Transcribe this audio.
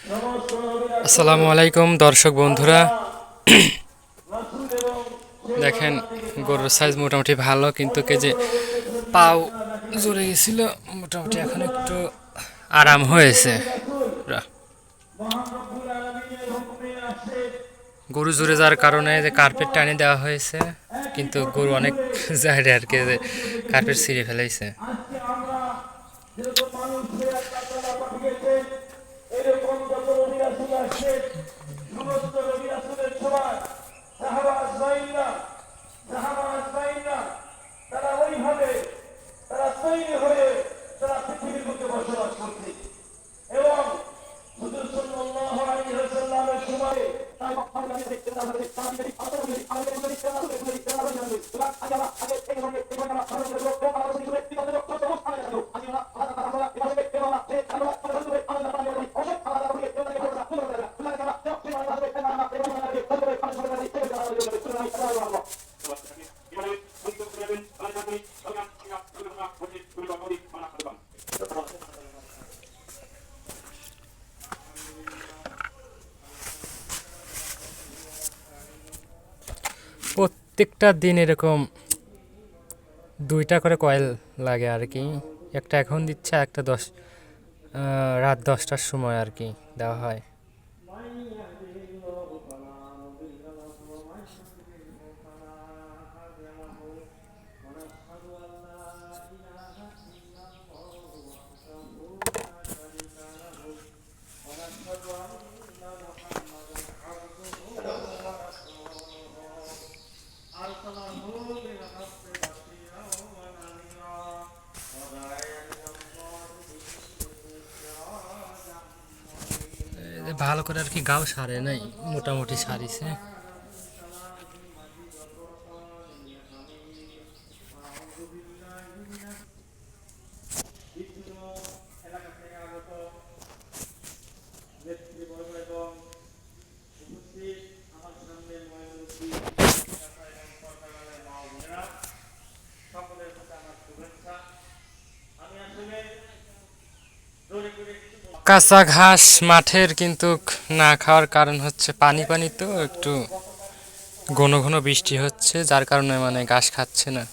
আসসালামু আলাইকুম দর্শক বন্ধুরা। দেখেন গরুর সাইজ মোটামুটি ভালো, কিন্তু কে যে পাও জুড়ে গেছিল, মোটামুটি এখন একটু আরাম হয়েছে। গরু জুড়ে যাওয়ার কারণে যে কার্পেট টানে দেওয়া হয়েছে, কিন্তু গরু অনেক যায় আর কি, যে কার্পেট ছিঁড়ে ফেলাইছে। প্রত্যেকটা দিন এরকম 2টা করে কয়েল লাগে আর কি। একটা এখন দিচ্ছে, একটা রাত 10টার সময় আর কি দেওয়া হয়। ভালো করে আর কি গাও সারে নাই, মোটামুটি সারিছে। কাঁচা ঘাস মাঠের, কিন্তু না খাওয়ার কারণ হচ্ছে পানি পানি, তো একটু ঘন ঘন বৃষ্টি হচ্ছে, যার কারণে মানে ঘাস খাচ্ছে না।